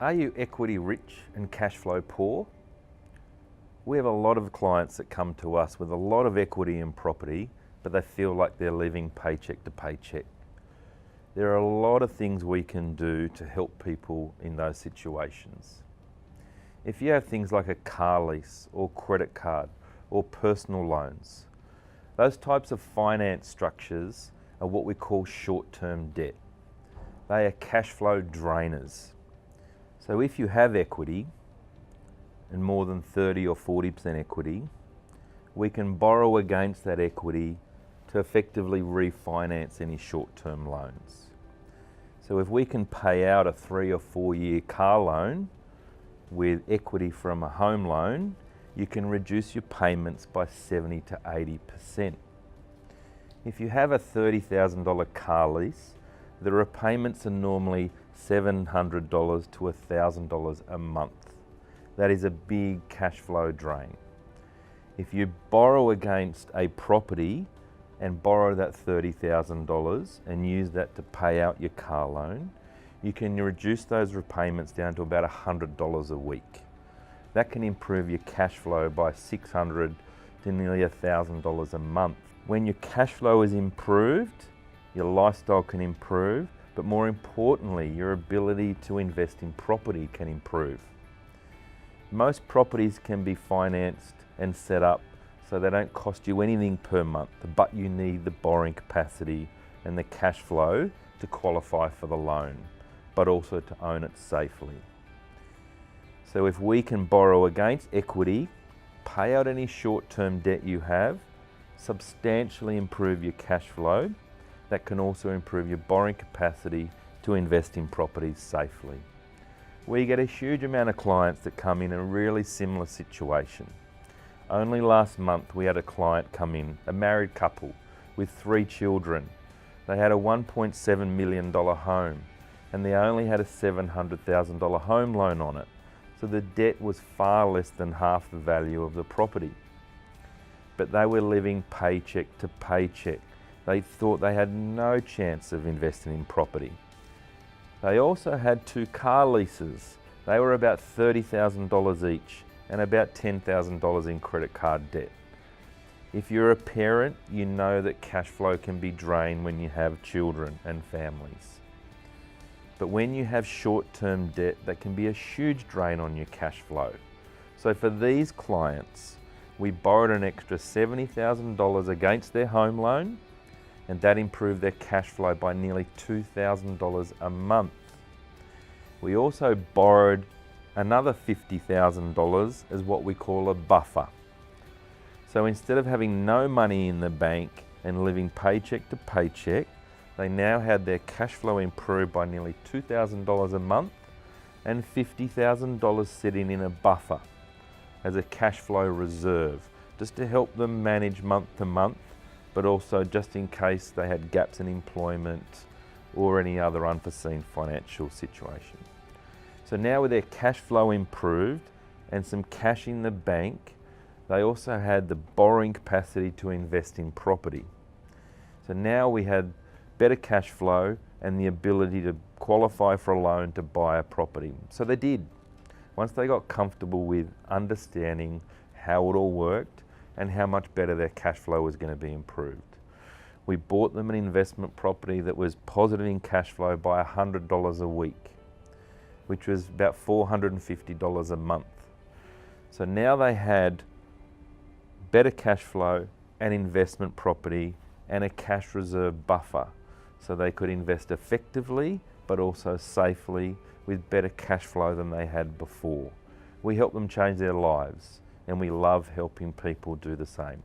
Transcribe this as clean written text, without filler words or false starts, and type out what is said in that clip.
Are you equity rich and cash flow poor? We have a lot of clients that come to us with a lot of equity in property, but they feel like they're living paycheck to paycheck. There are a lot of things we can do to help people in those situations. If you have things like a car lease or credit card or personal loans, those types of finance structures are what we call short-term debt. They are cash flow drainers. So if you have equity, and more than 30 or 40% equity, we can borrow against that equity to effectively refinance any short-term loans. So if we can pay out a 3 or 4 year car loan with equity from a home loan, you can reduce your payments by 70 to 80%. If you have a $30,000 car lease, the repayments are normally $700 to $1,000 a month. That is a big cash flow drain. If you borrow against a property and borrow that $30,000 and use that to pay out your car loan, you can reduce those repayments down to about $100 a week. That can improve your cash flow by $600 to nearly $1,000 a month. When your cash flow is improved, your lifestyle can improve, but more importantly, your ability to invest in property can improve. Most properties can be financed and set up so they don't cost you anything per month, but you need the borrowing capacity and the cash flow to qualify for the loan, but also to own it safely. So if we can borrow against equity, pay out any short-term debt you have, substantially improve your cash flow, that can also improve your borrowing capacity to invest in properties safely. We get a huge amount of clients that come in a really similar situation. Only last month we had a client come in, a married couple with 3 children. They had a $1.7 million home and they only had a $700,000 home loan on it. So the debt was far less than half the value of the property. But they were living paycheck to paycheck. They thought they had no chance of investing in property. They also had 2 car leases. They were about $30,000 each and about $10,000 in credit card debt. If you're a parent, you know that cash flow can be drained when you have children and families. But when you have short-term debt, that can be a huge drain on your cash flow. So for these clients, we borrowed an extra $70,000 against their home loan, and that improved their cash flow by nearly $2,000 a month. We also borrowed another $50,000 as what we call a buffer. So instead of having no money in the bank and living paycheck to paycheck, they now had their cash flow improved by nearly $2,000 a month and $50,000 sitting in a buffer as a cash flow reserve, just to help them manage month to month, but also just in case they had gaps in employment or any other unforeseen financial situation. So now with their cash flow improved and some cash in the bank, they also had the borrowing capacity to invest in property. So now we had better cash flow and the ability to qualify for a loan to buy a property. So they did. Once they got comfortable with understanding how it all worked and how much better their cash flow was going to be improved. We bought them an investment property that was positive in cash flow by $100 a week, which was about $450 a month. So now they had better cash flow, an investment property, and a cash reserve buffer. So they could invest effectively, but also safely with better cash flow than they had before. We help them change their lives, and we love helping people do the same.